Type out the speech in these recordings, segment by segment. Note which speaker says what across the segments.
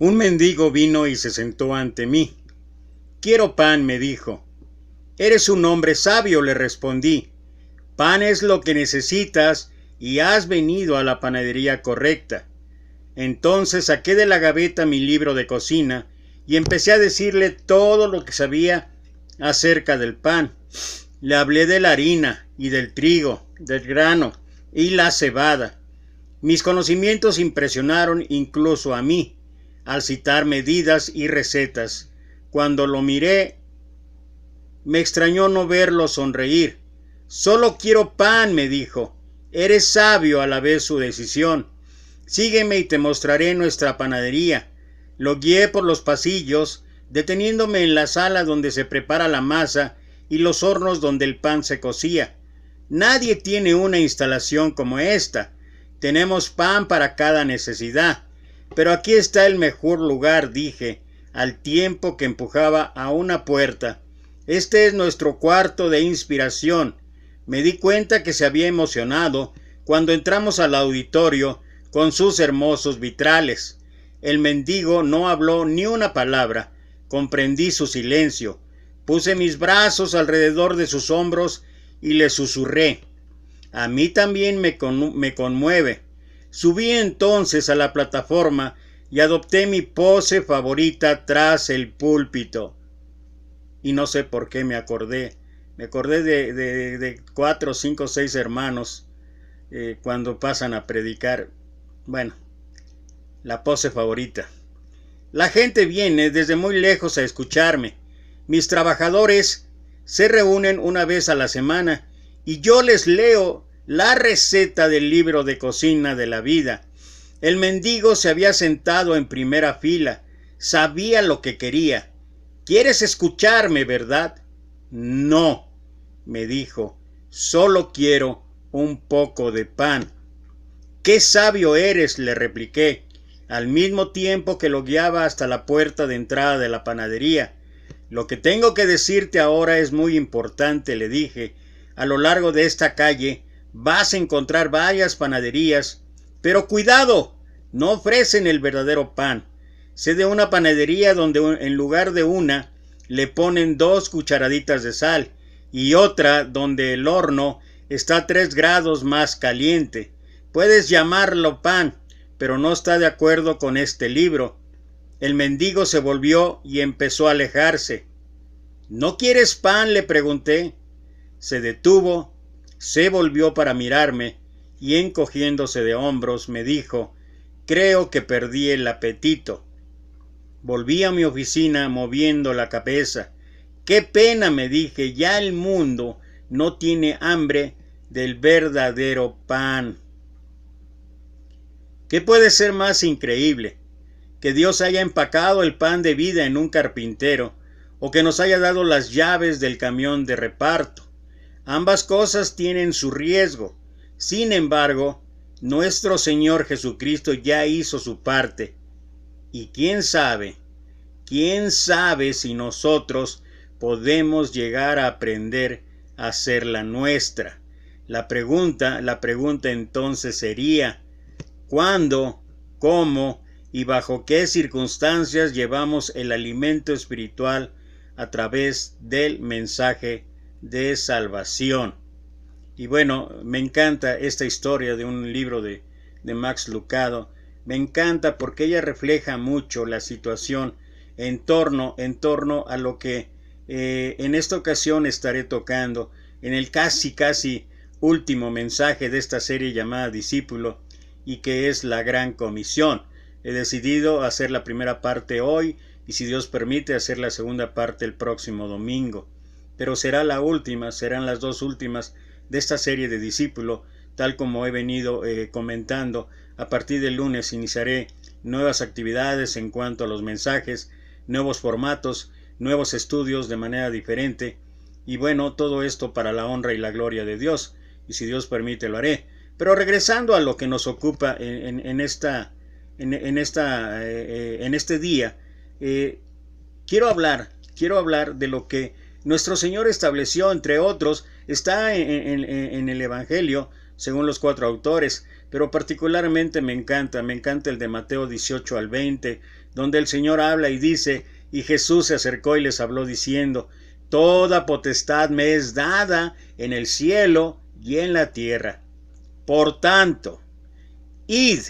Speaker 1: Un mendigo vino y se sentó ante mí. «Quiero pan», me dijo. «Eres un hombre sabio», le respondí. «Pan es lo que necesitas y has venido a la panadería correcta». Entonces saqué de la gaveta mi libro de cocina y empecé a decirle todo lo que sabía acerca del pan. Le hablé de la harina y del trigo, del grano y la cebada. Mis conocimientos impresionaron incluso a mí, al citar medidas y recetas. Cuando lo miré, me extrañó no verlo sonreír. «Solo quiero pan», me dijo. «Eres sabio a la vez su decisión. Sígueme y te mostraré nuestra panadería». Lo guié por los pasillos, deteniéndome en la sala donde se prepara la masa y los hornos donde el pan se cocía. Nadie tiene una instalación como esta. Tenemos pan para cada necesidad. Pero aquí está el mejor lugar, dije, al tiempo que empujaba a una puerta. Este es nuestro cuarto de inspiración. Me di cuenta que se había emocionado cuando entramos al auditorio con sus hermosos vitrales. El mendigo no habló ni una palabra. Comprendí su silencio. Puse mis brazos alrededor de sus hombros y le susurré. «A mí también me conmueve». Subí entonces a la plataforma y adopté mi pose favorita tras el púlpito. Y no sé por qué me acordé de 4, 5, 6 hermanos cuando pasan a predicar. Bueno, la pose favorita. La gente viene desde muy lejos a escucharme. Mis trabajadores se reúnen una vez a la semana y yo les leo la receta del libro de cocina de la vida. El mendigo se había sentado en primera fila. Sabía lo que quería. «¿Quieres escucharme, verdad?» «No», me dijo. «Solo quiero un poco de pan». «¡Qué sabio eres!», le repliqué, al mismo tiempo que lo guiaba hasta la puerta de entrada de la panadería. «Lo que tengo que decirte ahora es muy importante», le dije. «A lo largo de esta calle vas a encontrar varias panaderías, pero cuidado, no ofrecen el verdadero pan. Sé de una panadería donde en lugar de una le ponen 2 cucharaditas de sal y otra donde el horno está a 3 grados más caliente. Puedes llamarlo pan, pero no está de acuerdo con este libro». El mendigo se volvió y empezó a alejarse. «¿No quieres pan?», le pregunté. Se detuvo, se volvió para mirarme y encogiéndose de hombros me dijo: «Creo que perdí el apetito». Volví a mi oficina moviendo la cabeza. «Qué pena», me dije, «ya el mundo no tiene hambre del verdadero pan». ¿Qué puede ser más increíble? Que Dios haya empacado el pan de vida en un carpintero o que nos haya dado las llaves del camión de reparto. Ambas cosas tienen su riesgo. Sin embargo, nuestro Señor Jesucristo ya hizo su parte. Y quién sabe si nosotros podemos llegar a aprender a hacer la nuestra. La pregunta entonces sería: ¿cuándo, cómo y bajo qué circunstancias llevamos el alimento espiritual a través del mensaje de salvación? Y bueno, me encanta esta historia de un libro de Max Lucado. Me encanta porque ella refleja mucho la situación en torno a lo que en esta ocasión estaré tocando en el casi último mensaje de esta serie llamada Discípulo, y que es la Gran Comisión. He decidido hacer la primera parte hoy y, si Dios permite, hacer la segunda parte el próximo domingo. Pero será la última, serán las 2 últimas de esta serie de Discípulo, tal como he venido comentando. A partir del lunes iniciaré nuevas actividades en cuanto a los mensajes, nuevos formatos, nuevos estudios de manera diferente. Y bueno, todo esto para la honra y la gloria de Dios. Y si Dios permite, lo haré. Pero regresando a lo que nos ocupa en este día, quiero hablar de lo que nuestro Señor estableció, entre otros. Está en el Evangelio según los 4 autores, pero particularmente me encanta el de Mateo 18 al 20, donde el Señor habla y dice: y Jesús se acercó y les habló diciendo: toda potestad me es dada en el cielo y en la tierra. Por tanto, id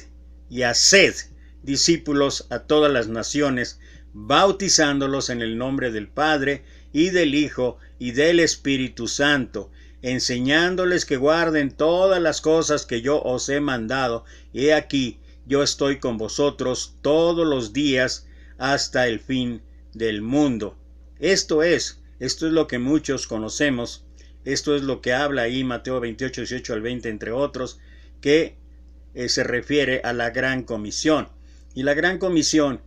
Speaker 1: y haced discípulos a todas las naciones, bautizándolos en el nombre del Padre, y del Hijo, y del Espíritu Santo, enseñándoles que guarden todas las cosas que yo os he mandado. Y he aquí, yo estoy con vosotros todos los días hasta el fin del mundo. Esto es lo que muchos conocemos. Esto es lo que habla ahí Mateo 28, 18 al 20, entre otros, que se refiere a la Gran Comisión. Y la Gran Comisión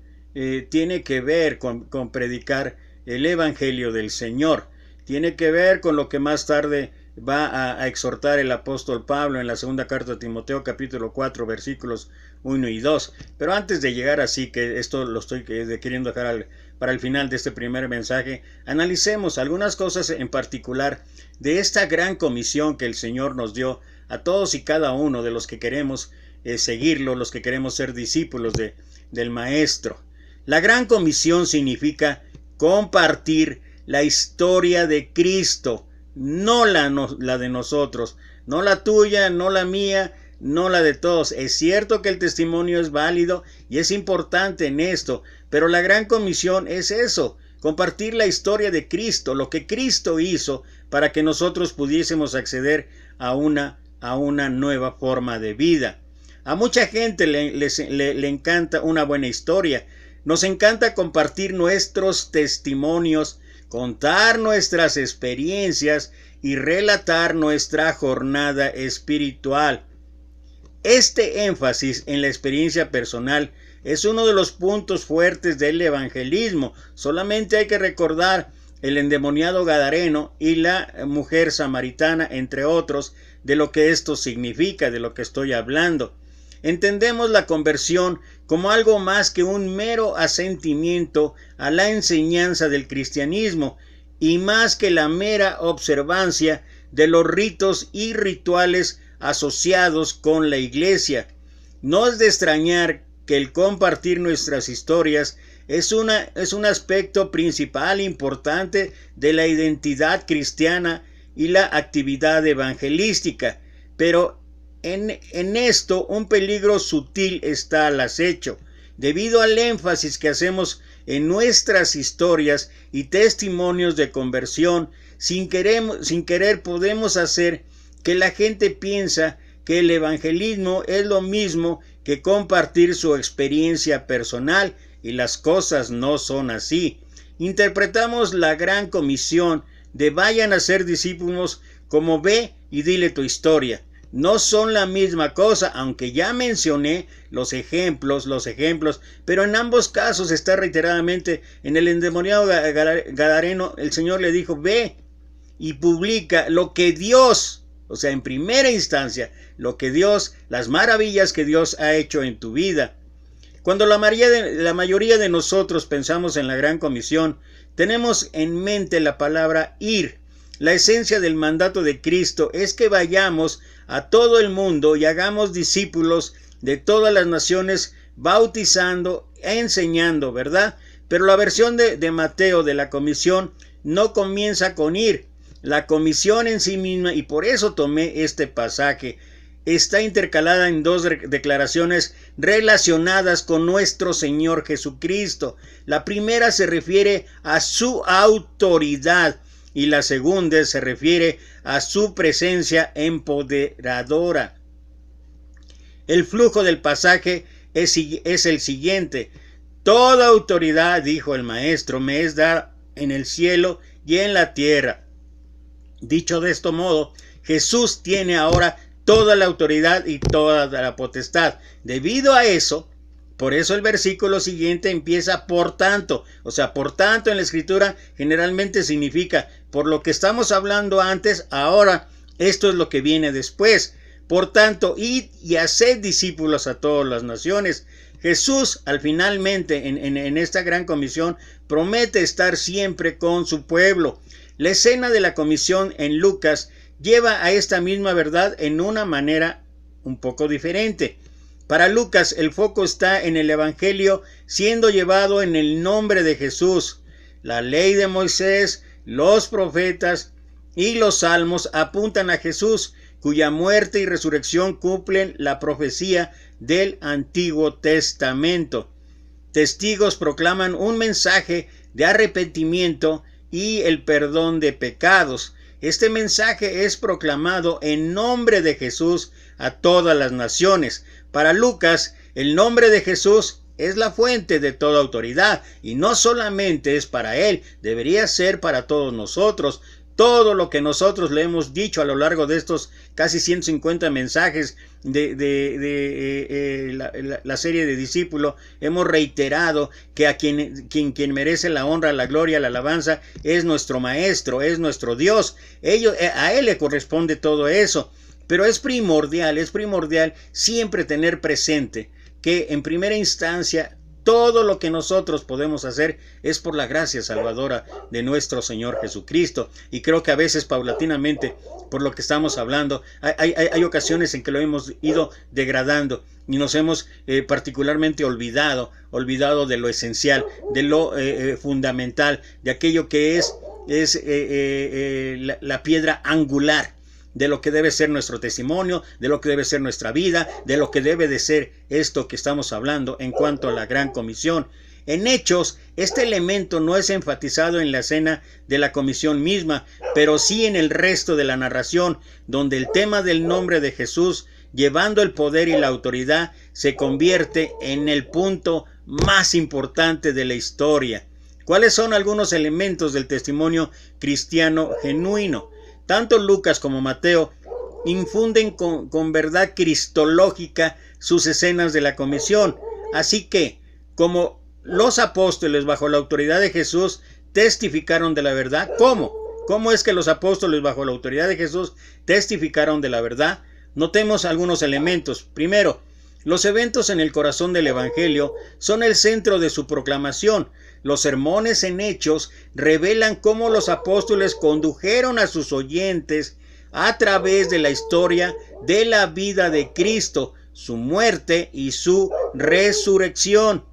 Speaker 1: tiene que ver con predicar el Evangelio del Señor. Tiene que ver con lo que más tarde va a exhortar el apóstol Pablo en la segunda carta de Timoteo, capítulo 4, versículos 1 y 2. Pero antes de llegar así, que esto lo estoy queriendo dejar para el final de este primer mensaje, analicemos algunas cosas en particular de esta gran comisión que el Señor nos dio a todos y cada uno de los que queremos seguirlo, los que queremos ser discípulos del Maestro. La gran comisión significa compartir la historia de Cristo, no la de nosotros, no la tuya, no la mía, no la de todos. Es cierto que el testimonio es válido y es importante en esto, pero la gran comisión es eso: compartir la historia de Cristo, lo que Cristo hizo para que nosotros pudiésemos acceder a una nueva forma de vida. A mucha gente le encanta una buena historia. Nos encanta compartir nuestros testimonios, contar nuestras experiencias y relatar nuestra jornada espiritual. Este énfasis en la experiencia personal es uno de los puntos fuertes del evangelismo. Solamente hay que recordar el endemoniado gadareno y la mujer samaritana, entre otros, de lo que esto significa, de lo que estoy hablando. Entendemos la conversión como algo más que un mero asentimiento a la enseñanza del cristianismo y más que la mera observancia de los ritos y rituales asociados con la iglesia. No es de extrañar que el compartir nuestras historias es un aspecto principal importante de la identidad cristiana y la actividad evangelística, pero en esto un peligro sutil está al acecho. Debido al énfasis que hacemos en nuestras historias y testimonios de conversión, sin querer podemos hacer que la gente piensa que el evangelismo es lo mismo que compartir su experiencia personal, y las cosas no son así. Interpretamos la gran comisión de vayan a ser discípulos como ve y dile tu historia. No son la misma cosa, aunque ya mencioné los ejemplos, pero en ambos casos está reiteradamente. En el endemoniado gadareno, el Señor le dijo: ve y publica lo que Dios, o sea, en primera instancia, lo que Dios, las maravillas que Dios ha hecho en tu vida. Cuando la mayoría de nosotros pensamos en la gran comisión, tenemos en mente la palabra ir. La esencia del mandato de Cristo es que vayamos a todo el mundo y hagamos discípulos de todas las naciones, bautizando e enseñando, ¿verdad? Pero la versión de Mateo de la comisión no comienza con ir. La comisión en sí misma, y por eso tomé este pasaje, está intercalada en dos declaraciones relacionadas con nuestro Señor Jesucristo. La primera se refiere a su autoridad y la segunda se refiere a su presencia empoderadora. El flujo del pasaje es el siguiente: toda autoridad, dijo el Maestro, me es dada en el cielo y en la tierra. Dicho de este modo, Jesús tiene ahora toda la autoridad y toda la potestad. Debido a eso, por eso el versículo siguiente empieza por tanto. O sea, por tanto en la escritura generalmente significa por lo que estamos hablando antes, ahora esto es lo que viene después. Por tanto, id y haced discípulos a todas las naciones. Jesús, al finalmente, en esta gran comisión, promete estar siempre con su pueblo. La escena de la comisión en Lucas lleva a esta misma verdad en una manera un poco diferente. Para Lucas, el foco está en el Evangelio siendo llevado en el nombre de Jesús. La ley de Moisés, los profetas y los salmos apuntan a Jesús, cuya muerte y resurrección cumplen la profecía del Antiguo Testamento. Testigos proclaman un mensaje de arrepentimiento y el perdón de pecados. Este mensaje es proclamado en nombre de Jesús a todas las naciones. Para Lucas, el nombre de Jesús es la fuente de toda autoridad, y no solamente es para él, debería ser para todos nosotros. Todo lo que nosotros le hemos dicho a lo largo de estos casi 150 mensajes de la serie de discípulos, hemos reiterado que a quien merece la honra, la gloria, la alabanza es nuestro Maestro, es nuestro Dios. A él le corresponde todo eso. Pero es primordial siempre tener presente que en primera instancia todo lo que nosotros podemos hacer es por la gracia salvadora de nuestro Señor Jesucristo. Y creo que a veces paulatinamente, por lo que estamos hablando, hay ocasiones en que lo hemos ido degradando y nos hemos particularmente olvidado de lo esencial, de lo fundamental, de aquello que es la piedra angular de lo que debe ser nuestro testimonio, de lo que debe ser nuestra vida, de lo que debe de ser esto que estamos hablando en cuanto a la Gran Comisión. En Hechos, este elemento no es enfatizado en la escena de la comisión misma, pero sí en el resto de la narración, donde el tema del nombre de Jesús, llevando el poder y la autoridad, se convierte en el punto más importante de la historia. ¿Cuáles son algunos elementos del testimonio cristiano genuino? Tanto Lucas como Mateo infunden con verdad cristológica sus escenas de la comisión. Así que, como los apóstoles bajo la autoridad de Jesús testificaron de la verdad, ¿cómo? ¿Cómo es que los apóstoles bajo la autoridad de Jesús testificaron de la verdad? Notemos algunos elementos. Primero, los eventos en el corazón del Evangelio son el centro de su proclamación. Los sermones en Hechos revelan cómo los apóstoles condujeron a sus oyentes a través de la historia de la vida de Cristo, su muerte y su resurrección.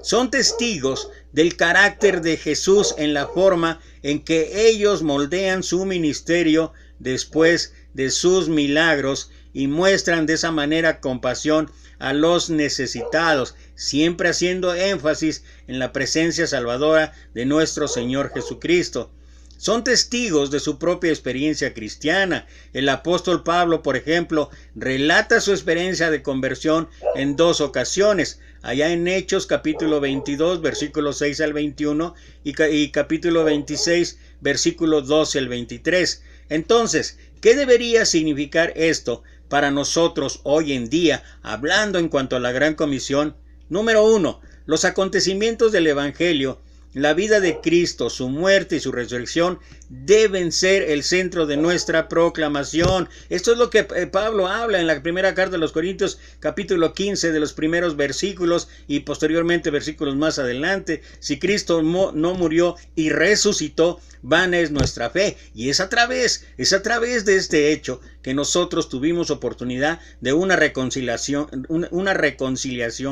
Speaker 1: Son testigos del carácter de Jesús en la forma en que ellos moldean su ministerio después de sus milagros y muestran de esa manera compasión a los necesitados, siempre haciendo énfasis en la presencia salvadora de nuestro Señor Jesucristo. Son testigos de su propia experiencia cristiana. El apóstol Pablo, por ejemplo, relata su experiencia de conversión en 2 ocasiones, allá en Hechos capítulo 22, versículos 6 al 21 y capítulo 26, versículos 12 al 23. Entonces, ¿qué debería significar esto para nosotros hoy en día, hablando en cuanto a la Gran Comisión? Número 1. Los acontecimientos del Evangelio, la vida de Cristo, su muerte y su resurrección deben ser el centro de nuestra proclamación. Esto es lo que Pablo habla en la primera carta de los Corintios, capítulo 15, de los primeros versículos y posteriormente versículos más adelante. Si Cristo no murió y resucitó, vana es nuestra fe. Y es a través de este hecho que nosotros tuvimos oportunidad de una reconciliación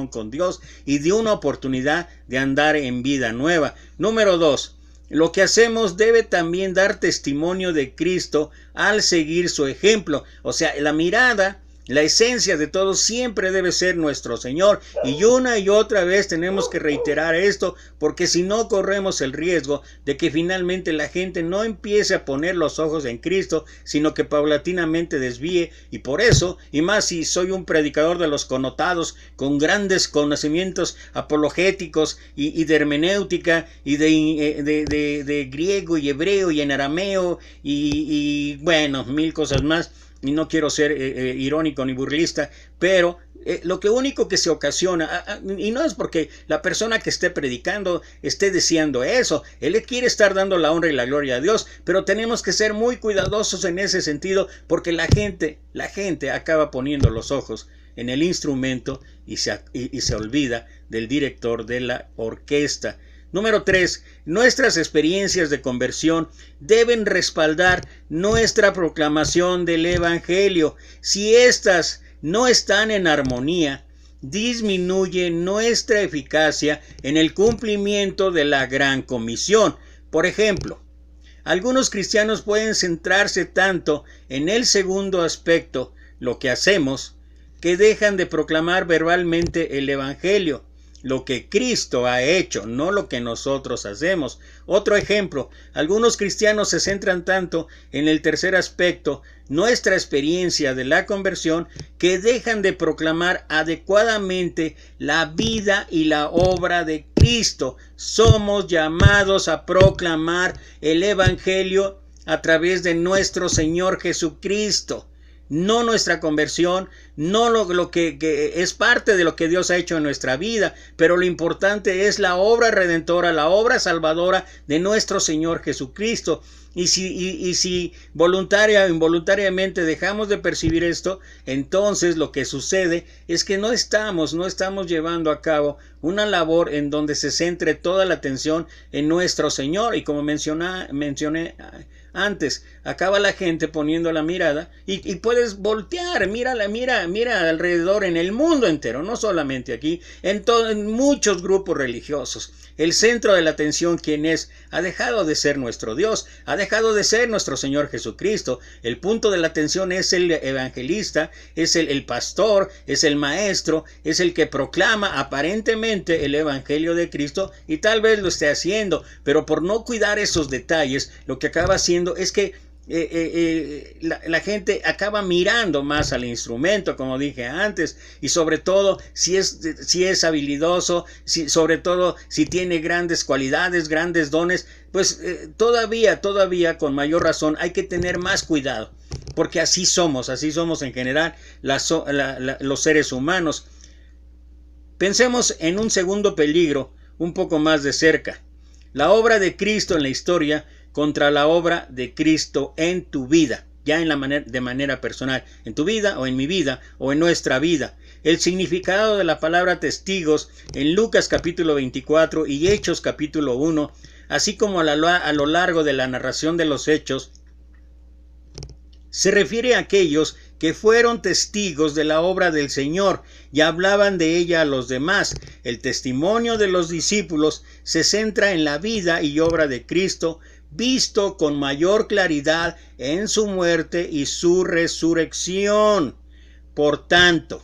Speaker 1: con Dios y de una oportunidad de andar en vida nueva. Número 2. Lo que hacemos debe también dar testimonio de Cristo al seguir su ejemplo. O sea, la mirada, la esencia de todo siempre debe ser nuestro Señor. Y una y otra vez tenemos que reiterar esto, porque si no corremos el riesgo de que finalmente la gente no empiece a poner los ojos en Cristo, sino que paulatinamente desvíe. Y por eso, y más si soy un predicador de los connotados, con grandes conocimientos apologéticos y de hermenéutica y de griego y hebreo y en arameo y bueno, 1000 cosas más. Y no quiero ser irónico ni burlista, pero lo que único que se ocasiona, y no es porque la persona que esté predicando esté deseando eso, él le quiere estar dando la honra y la gloria a Dios, pero tenemos que ser muy cuidadosos en ese sentido, porque la gente acaba poniendo los ojos en el instrumento y se olvida del director de la orquesta. Número 3. Nuestras experiencias de conversión deben respaldar nuestra proclamación del Evangelio. Si éstas no están en armonía, disminuye nuestra eficacia en el cumplimiento de la Gran Comisión. Por ejemplo, algunos cristianos pueden centrarse tanto en el segundo aspecto, lo que hacemos, que dejan de proclamar verbalmente el Evangelio, lo que Cristo ha hecho, no lo que nosotros hacemos. Otro ejemplo, algunos cristianos se centran tanto en el tercer aspecto, nuestra experiencia de la conversión, que dejan de proclamar adecuadamente la vida y la obra de Cristo. Somos llamados a proclamar el Evangelio a través de nuestro Señor Jesucristo. No nuestra conversión, no lo que es parte de lo que Dios ha hecho en nuestra vida, pero lo importante es la obra redentora, la obra salvadora de nuestro Señor Jesucristo. Y si voluntaria o involuntariamente dejamos de percibir esto, entonces lo que sucede es que no estamos llevando a cabo una labor en donde se centre toda la atención en nuestro Señor. Y como mencioné antes, acaba la gente poniendo la mirada y puedes voltear, mira alrededor en el mundo entero, no solamente aquí, en muchos grupos religiosos. El centro de la atención, ¿quién es? Ha dejado de ser nuestro Dios, ha dejado de ser nuestro Señor Jesucristo. El punto de la atención es el evangelista, es el pastor, es el maestro, es el que proclama aparentemente el Evangelio de Cristo, y tal vez lo esté haciendo, pero por no cuidar esos detalles, lo que acaba haciendo es que la gente acaba mirando más al instrumento, como dije antes, y sobre todo si es habilidoso, sobre todo si tiene grandes cualidades, grandes dones, pues todavía con mayor razón hay que tener más cuidado, porque así somos en general los seres humanos. Pensemos en un segundo peligro un poco más de cerca: la obra de Cristo en la historia contra la obra de Cristo en tu vida, ya de manera personal, en tu vida o en mi vida o en nuestra vida. El significado de la palabra testigos en Lucas capítulo 24 y Hechos capítulo 1, así como a lo largo de la narración de los hechos, se refiere a aquellos que fueron testigos de la obra del Señor y hablaban de ella a los demás. El testimonio de los discípulos se centra en la vida y obra de Cristo, visto con mayor claridad en su muerte y su resurrección. Por tanto,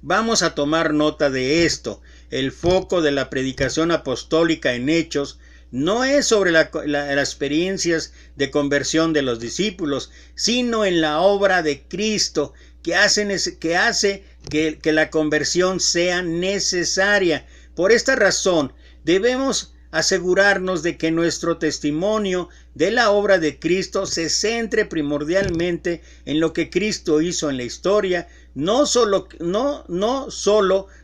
Speaker 1: vamos a tomar nota de esto. El foco de la predicación apostólica en Hechos no es sobre las experiencias de conversión de los discípulos, sino en la obra de Cristo, que hace que la conversión sea necesaria. Por esta razón, debemos asegurarnos de que nuestro testimonio de la obra de Cristo se centre primordialmente en lo que Cristo hizo en la historia, no solo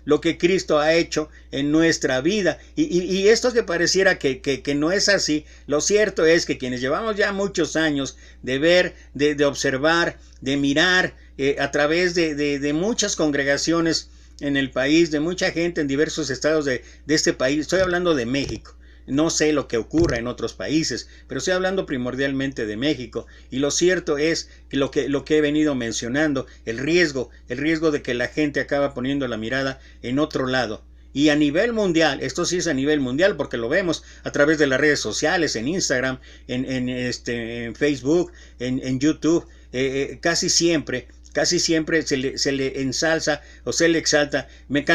Speaker 1: lo que Cristo ha hecho en nuestra vida. Y esto que pareciera que no es así, lo cierto es que quienes llevamos ya muchos años de ver, de observar, de mirar a través de muchas congregaciones en el país, de mucha gente en diversos estados de este país, estoy hablando de México. No sé lo que ocurra en otros países, pero estoy hablando primordialmente de México. Y lo cierto es que lo que he venido mencionando, el riesgo de que la gente acaba poniendo la mirada en otro lado. Y a nivel mundial, esto sí es a nivel mundial, porque lo vemos a través de las redes sociales, en Instagram, en Facebook, en YouTube, casi siempre se le ensalza o se le exalta.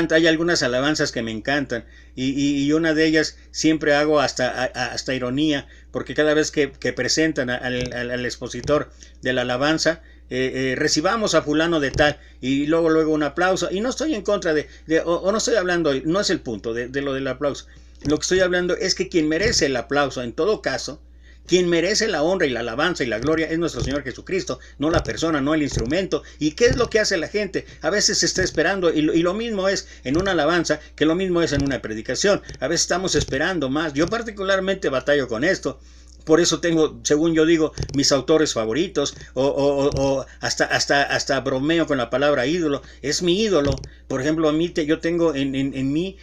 Speaker 1: Hay algunas alabanzas que me encantan y una de ellas siempre hago hasta ironía, porque cada vez que presentan al expositor de la alabanza, recibamos a fulano de tal, y luego un aplauso. Y no estoy en contra no estoy hablando, no es el punto de lo del aplauso. Lo que estoy hablando es que quien merece el aplauso, en todo caso, quien merece la honra y la alabanza y la gloria es nuestro Señor Jesucristo, no la persona, no el instrumento. ¿Y qué es lo que hace la gente? A veces se está esperando, y lo mismo es en una alabanza que lo mismo es en una predicación. A veces estamos esperando más. Yo particularmente batallo con esto. Por eso tengo, según yo digo, mis autores favoritos, o hasta bromeo con la palabra ídolo. Es mi ídolo. Por ejemplo, a mí yo tengo en mí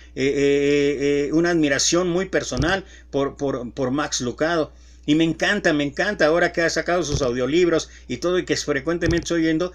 Speaker 1: una admiración muy personal por Max Lucado. Y me encanta ahora que ha sacado sus audiolibros y todo, y que frecuentemente estoy oyendo,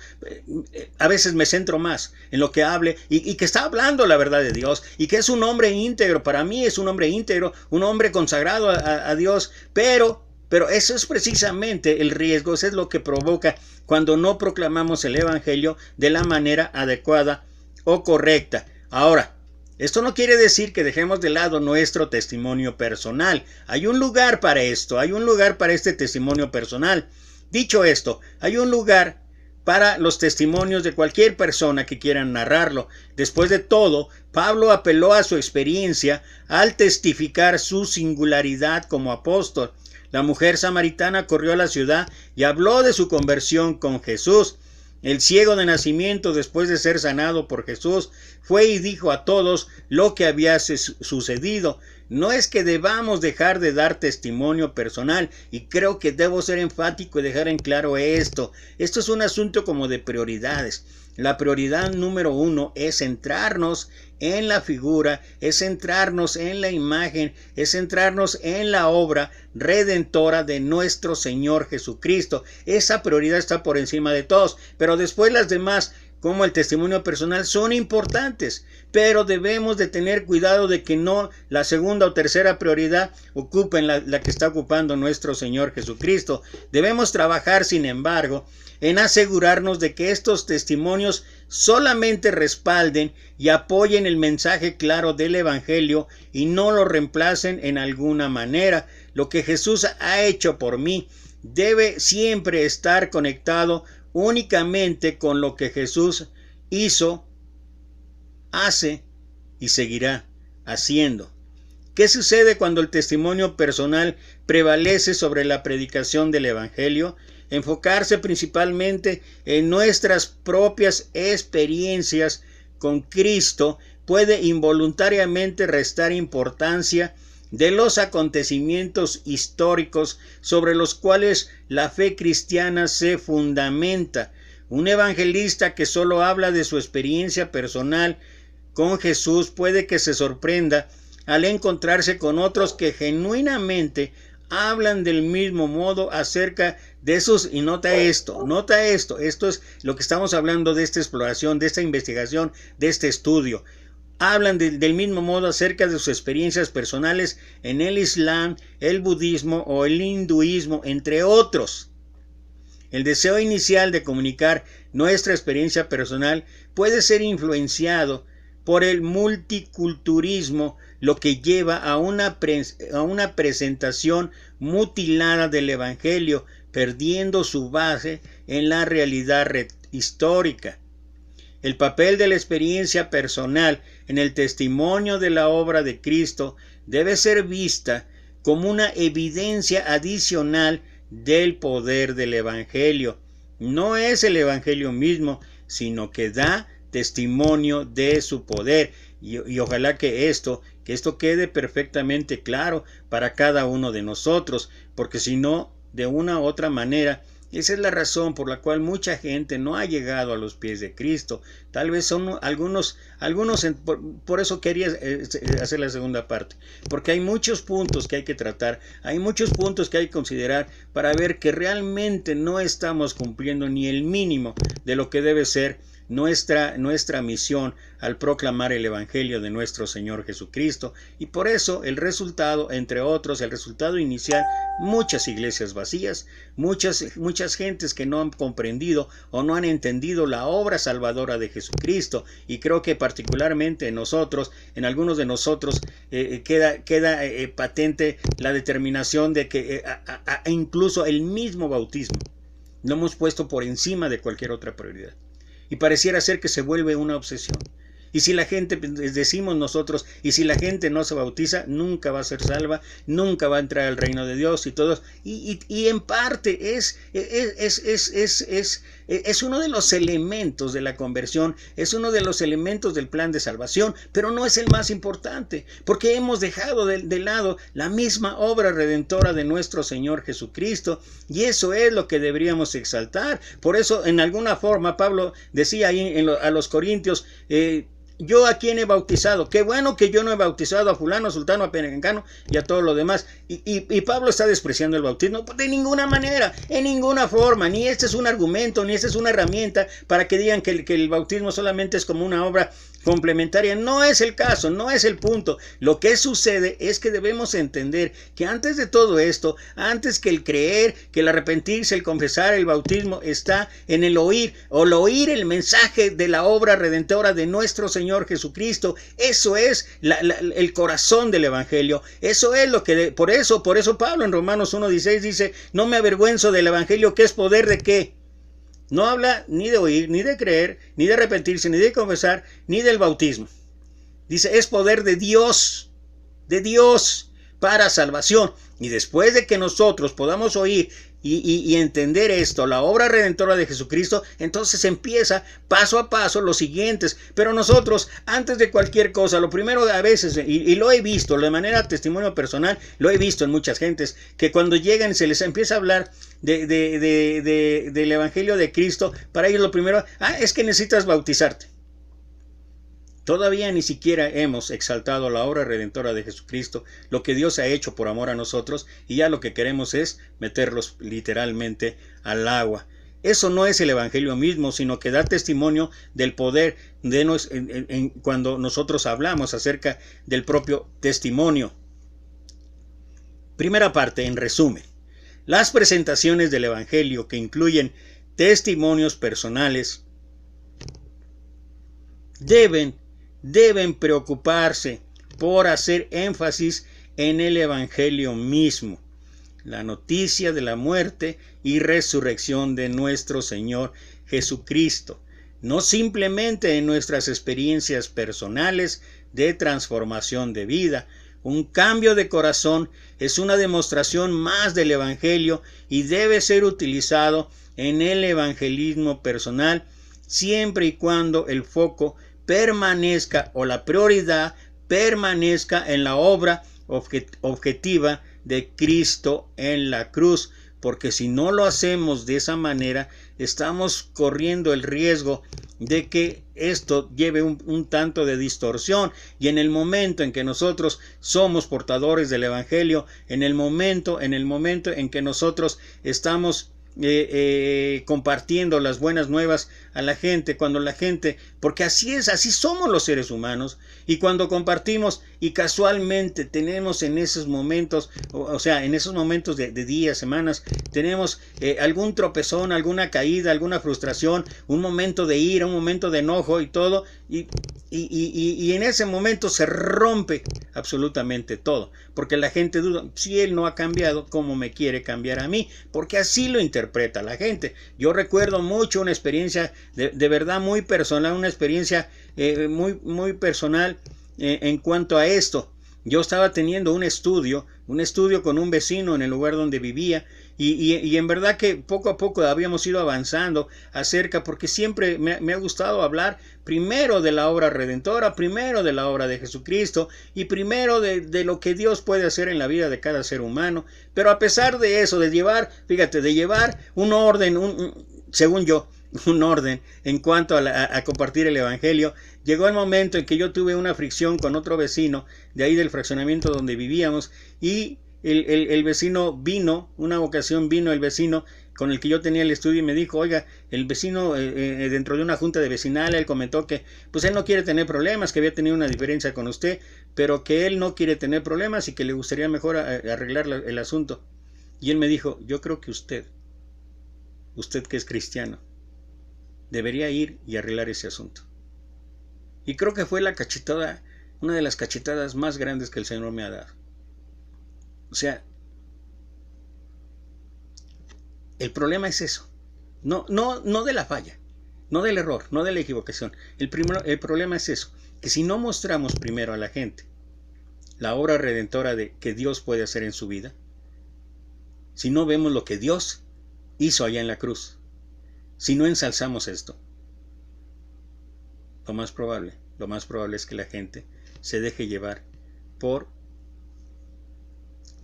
Speaker 1: a veces me centro más en lo que hable y que está hablando la verdad de Dios, y que es un hombre íntegro. Para mí es un hombre íntegro, un hombre consagrado a Dios, pero eso es precisamente el riesgo, eso es lo que provoca cuando no proclamamos el evangelio de la manera adecuada o correcta. Ahora, esto no quiere decir que dejemos de lado nuestro testimonio personal. Hay un lugar para esto, hay un lugar para este testimonio personal. Dicho esto, hay un lugar para los testimonios de cualquier persona que quiera narrarlo. Después de todo, Pablo apeló a su experiencia al testificar su singularidad como apóstol. La mujer samaritana corrió a la ciudad y habló de su conversión con Jesús. El ciego de nacimiento, después de ser sanado por Jesús, fue y dijo a todos lo que había sucedido. No es que debamos dejar de dar testimonio personal, y creo que debo ser enfático y dejar en claro esto. Esto es un asunto como de prioridades. La prioridad número 1 es centrarnos en la figura, es centrarnos en la imagen, es centrarnos en la obra redentora de nuestro Señor Jesucristo. Esa prioridad está por encima de todos, pero después las demás, como el testimonio personal, son importantes, pero debemos de tener cuidado de que no la segunda o tercera prioridad ocupen la que está ocupando nuestro Señor Jesucristo. Debemos trabajar, sin embargo, en asegurarnos de que estos testimonios solamente respalden y apoyen el mensaje claro del Evangelio y no lo reemplacen en alguna manera. Lo que Jesús ha hecho por mí debe siempre estar conectado únicamente con lo que Jesús hizo, hace y seguirá haciendo. ¿Qué sucede cuando el testimonio personal prevalece sobre la predicación del Evangelio? Enfocarse principalmente en nuestras propias experiencias con Cristo puede involuntariamente restar importancia de los acontecimientos históricos sobre los cuales la fe cristiana se fundamenta. Un evangelista que solo habla de su experiencia personal con Jesús puede que se sorprenda al encontrarse con otros que genuinamente hablan del mismo modo acerca de sus, y nota esto, esto es lo que estamos hablando de esta exploración, de esta investigación, de este estudio. Hablan del mismo modo acerca de sus experiencias personales en el Islam, el budismo o el hinduismo, entre otros. El deseo inicial de comunicar nuestra experiencia personal puede ser influenciado por el multiculturalismo, lo que lleva a una presentación mutilada del Evangelio, perdiendo su base en la realidad histórica. El papel de la experiencia personal en el testimonio de la obra de Cristo debe ser vista como una evidencia adicional del poder del Evangelio. No es el Evangelio mismo, sino que da testimonio de su poder. Y ojalá que esto quede perfectamente claro para cada uno de nosotros, porque si no, de una u otra manera, esa es la razón por la cual mucha gente no ha llegado a los pies de Cristo. Tal vez son algunos por eso quería hacer la segunda parte, porque hay muchos puntos que hay que tratar, hay muchos puntos que hay que considerar para ver que realmente no estamos cumpliendo ni el mínimo de lo que debe ser nuestra misión al proclamar el Evangelio de nuestro Señor Jesucristo. Y por eso el resultado, entre otros, el resultado inicial, muchas iglesias vacías, muchas gentes que no han comprendido o no han entendido la obra salvadora de Jesucristo. Y creo que particularmente en algunos de nosotros queda patente la determinación de que incluso el mismo bautismo lo hemos puesto por encima de cualquier otra prioridad. Y pareciera ser que se vuelve una obsesión. Y si la gente, decimos nosotros, y si la gente no se bautiza, nunca va a ser salva, nunca va a entrar al reino de Dios y todo. Y en parte es es uno de los elementos de la conversión, es uno de los elementos del plan de salvación, pero no es el más importante, porque hemos dejado de lado la misma obra redentora de nuestro Señor Jesucristo, y eso es lo que deberíamos exaltar. Por eso, en alguna forma, Pablo decía ahí a los Corintios, yo a quién he bautizado, qué bueno que yo no he bautizado a fulano, sultano, a perengano y a todo lo demás. Y Pablo está despreciando el bautismo de ninguna manera, en ninguna forma, ni este es un argumento, ni esta es una herramienta para que digan que el bautismo solamente es como una obra complementaria. No es el caso, no es el punto. Lo que sucede es que debemos entender que antes de todo esto, antes que el creer, que el arrepentirse, el confesar, el bautismo, está en el oír, o el oír el mensaje de la obra redentora de nuestro Señor Jesucristo. Eso es el corazón del Evangelio. Eso es lo que, por eso Pablo en Romanos 1:16 dice, no me avergüenzo del Evangelio, que es poder de qué. No habla ni de oír, ni de creer, ni de arrepentirse, ni de confesar, ni del bautismo. Dice, es poder de Dios para salvación. Y después de que nosotros podamos oír y entender esto, la obra redentora de Jesucristo, entonces empieza paso a paso los siguientes. Pero nosotros, antes de cualquier cosa, lo primero a veces, y lo he visto de manera testimonio personal, lo he visto en muchas gentes, que cuando llegan y se les empieza a hablar del Evangelio de Cristo, para ellos lo primero, es que necesitas bautizarte. Todavía ni siquiera hemos exaltado la obra redentora de Jesucristo, lo que Dios ha hecho por amor a nosotros, y ya lo que queremos es meterlos literalmente al agua. Eso no es el Evangelio mismo, sino que da testimonio del poder cuando nosotros hablamos acerca del propio testimonio. Primera parte, en resumen. Las presentaciones del Evangelio que incluyen testimonios personales deben preocuparse por hacer énfasis en el Evangelio mismo, la noticia de la muerte y resurrección de nuestro Señor Jesucristo, no simplemente en nuestras experiencias personales de transformación de vida. Un cambio de corazón es una demostración más del Evangelio y debe ser utilizado en el evangelismo personal siempre y cuando el foco permanezca o la prioridad permanezca en la obra objetiva de Cristo en la cruz, porque si no lo hacemos de esa manera, estamos corriendo el riesgo de que esto lleve un tanto de distorsión, y en el momento en que nosotros somos portadores del Evangelio, en el momento en que nosotros estamos compartiendo las buenas nuevas a la gente, cuando la gente, porque así somos los seres humanos, y cuando compartimos y casualmente tenemos en esos momentos, en esos momentos de días, semanas, tenemos algún tropezón, alguna caída, alguna frustración, un momento de ira, un momento de enojo y todo, y en ese momento se rompe absolutamente todo, porque la gente duda, si él no ha cambiado, ¿cómo me quiere cambiar a mí? Porque así lo interpreta la gente. Yo recuerdo mucho una experiencia de verdad muy personal, una experiencia muy personal en cuanto a esto. Yo estaba teniendo un estudio con un vecino en el lugar donde vivía, y en verdad que poco a poco habíamos ido avanzando porque siempre me ha gustado hablar primero de la obra redentora, primero de la obra de Jesucristo, y primero de lo que Dios puede hacer en la vida de cada ser humano. Pero a pesar de eso, de llevar un orden, según yo, un orden en cuanto a compartir el Evangelio, llegó el momento en que yo tuve una fricción con otro vecino de ahí del fraccionamiento donde vivíamos, y el vecino vino, una ocasión vino el vecino con el que yo tenía el estudio y me dijo, oiga, el vecino dentro de una junta de vecinal, él comentó que pues él no quiere tener problemas, que había tenido una diferencia con usted, pero que él no quiere tener problemas y que le gustaría mejor arreglar el asunto. Y él me dijo, yo creo que usted que es cristiano, debería ir y arreglar ese asunto. Y creo que fue una de las cachetadas más grandes que el Señor me ha dado. O sea, el problema es eso. No de la falla, no del error, no de la equivocación. El problema es eso, que si no mostramos primero a la gente la obra redentora que Dios puede hacer en su vida, si no vemos lo que Dios hizo allá en la cruz, si no ensalzamos esto, lo más probable es que la gente se deje llevar por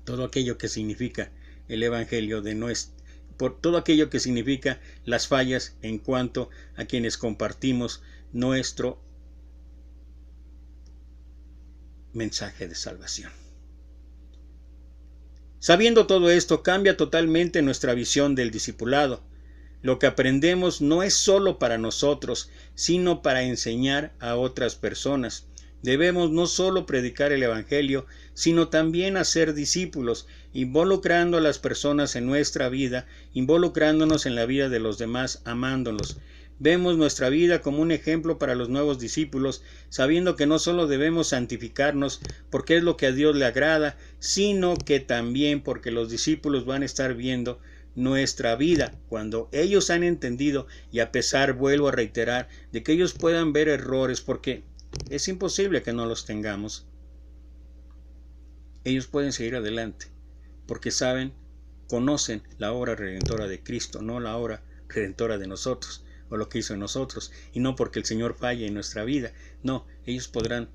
Speaker 1: todo aquello que significa el evangelio por todo aquello que significa las fallas en cuanto a quienes compartimos nuestro mensaje de salvación. Sabiendo todo esto, cambia totalmente nuestra visión del discipulado. Lo que aprendemos no es solo para nosotros, sino para enseñar a otras personas. Debemos no solo predicar el evangelio, sino también hacer discípulos, involucrando a las personas en nuestra vida, involucrándonos en la vida de los demás, amándolos. Vemos nuestra vida como un ejemplo para los nuevos discípulos, sabiendo que no solo debemos santificarnos porque es lo que a Dios le agrada, sino que también porque los discípulos van a estar viendo nuestra vida. Cuando ellos han entendido, y a pesar, vuelvo a reiterar, de que ellos puedan ver errores, porque es imposible que no los tengamos, ellos pueden seguir adelante, porque conocen la obra redentora de Cristo, no la obra redentora de nosotros, o lo que hizo en nosotros, y no porque el Señor falle en nuestra vida. No, ellos podrán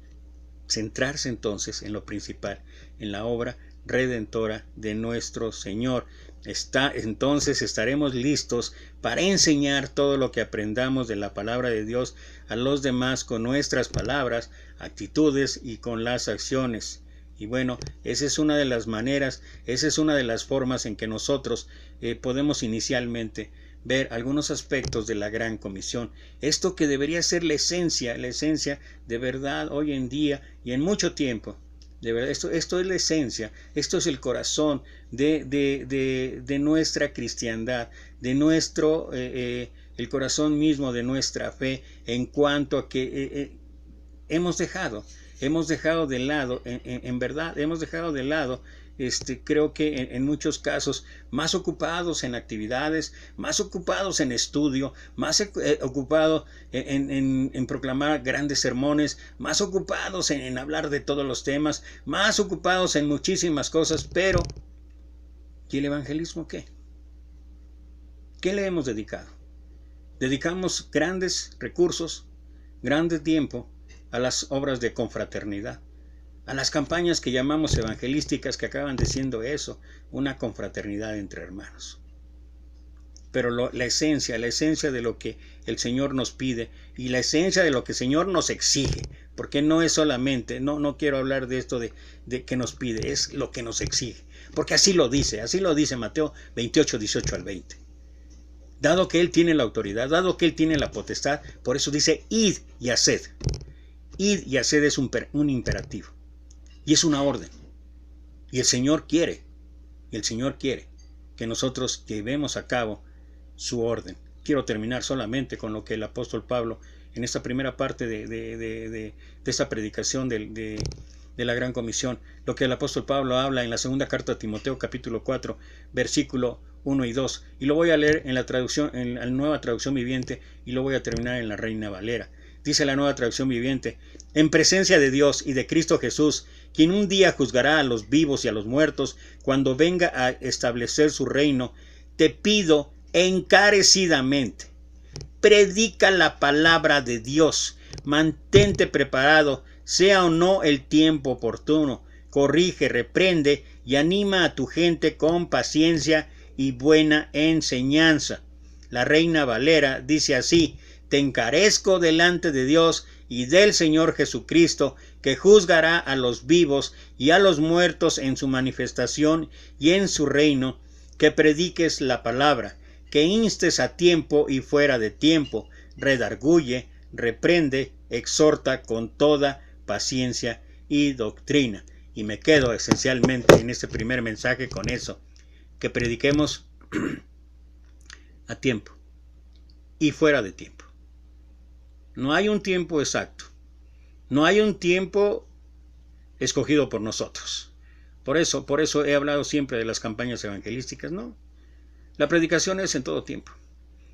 Speaker 1: centrarse entonces en lo principal, en la obra redentora de nuestro Señor. Entonces estaremos listos para enseñar todo lo que aprendamos de la palabra de Dios a los demás con nuestras palabras, actitudes y con las acciones. Y bueno, esa es una de las maneras, esa es una de las formas en que nosotros podemos inicialmente ver algunos aspectos de la Gran Comisión. Esto que debería ser la esencia de verdad hoy en día y en mucho tiempo. De verdad, esto es la esencia, esto es el corazón de nuestra cristiandad, de nuestro, el corazón mismo de nuestra fe, en cuanto a que hemos dejado de lado, en verdad, hemos dejado de lado, creo que en muchos casos, más ocupados en actividades, más ocupados en estudio, más ocupados en proclamar grandes sermones, más ocupados en hablar de todos los temas, más ocupados en muchísimas cosas, pero ¿y el evangelismo qué? ¿Qué le hemos dedicado? Dedicamos grandes recursos, grande tiempo a las obras de confraternidad, a las campañas que llamamos evangelísticas, que acaban de siendo eso, una confraternidad entre hermanos. Pero la esencia de lo que el Señor nos pide y la esencia de lo que el Señor nos exige, porque no es solamente, no quiero hablar de esto de que nos pide, es lo que nos exige, porque así lo dice Mateo 28, 18 al 20. Dado que Él tiene la autoridad, dado que Él tiene la potestad, por eso dice, id y haced. Id y haced es un imperativo. Y es una orden. Y el Señor quiere que nosotros llevemos a cabo su orden. Quiero terminar solamente con lo que el apóstol Pablo, en esta primera parte de esta predicación de la Gran Comisión, lo que el apóstol Pablo habla en la segunda carta a Timoteo, capítulo 4, versículo 1 y 2. Y lo voy a leer en la Nueva Traducción Viviente, y lo voy a terminar en la Reina Valera. Dice la Nueva Traducción Viviente: en presencia de Dios y de Cristo Jesús, quien un día juzgará a los vivos y a los muertos, cuando venga a establecer su reino, te pido encarecidamente, predica la palabra de Dios, mantente preparado, sea o no el tiempo oportuno, corrige, reprende y anima a tu gente con paciencia y buena enseñanza. La Reina Valera dice así: te encarezco delante de Dios y del Señor Jesucristo, que juzgará a los vivos y a los muertos en su manifestación y en su reino, que prediques la palabra, que instes a tiempo y fuera de tiempo, redarguye, reprende, exhorta con toda paciencia y doctrina. Y me quedo esencialmente en este primer mensaje con eso, que prediquemos a tiempo y fuera de tiempo. No hay un tiempo exacto, no hay un tiempo escogido por nosotros. Por eso he hablado siempre de las campañas evangelísticas, ¿no? La predicación es en todo tiempo.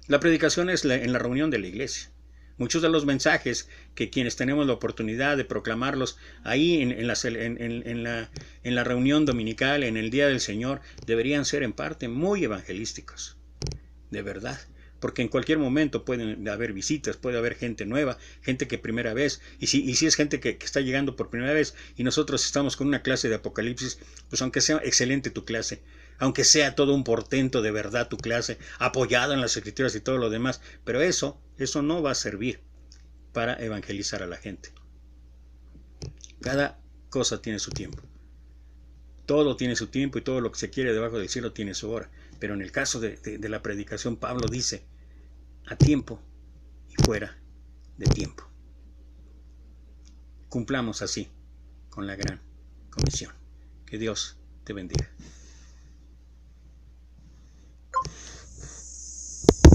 Speaker 1: La predicación es en la reunión de la iglesia. Muchos de los mensajes que quienes tenemos la oportunidad de proclamarlos ahí en la reunión dominical, en el Día del Señor, deberían ser en parte muy evangelísticos. De verdad. porque en cualquier momento pueden haber visitas, puede haber gente nueva, gente que primera vez, y si es gente que está llegando por primera vez y nosotros estamos con una clase de Apocalipsis, pues aunque sea excelente tu clase, aunque sea todo un portento de verdad tu clase, apoyado en las escrituras y todo lo demás, pero eso no va a servir para evangelizar a la gente. Cada cosa tiene su tiempo. Todo tiene su tiempo y todo lo que se quiere debajo del cielo tiene su hora. Pero en el caso de la predicación, Pablo dice, a tiempo y fuera de tiempo. Cumplamos así con la gran comisión. Que Dios te bendiga.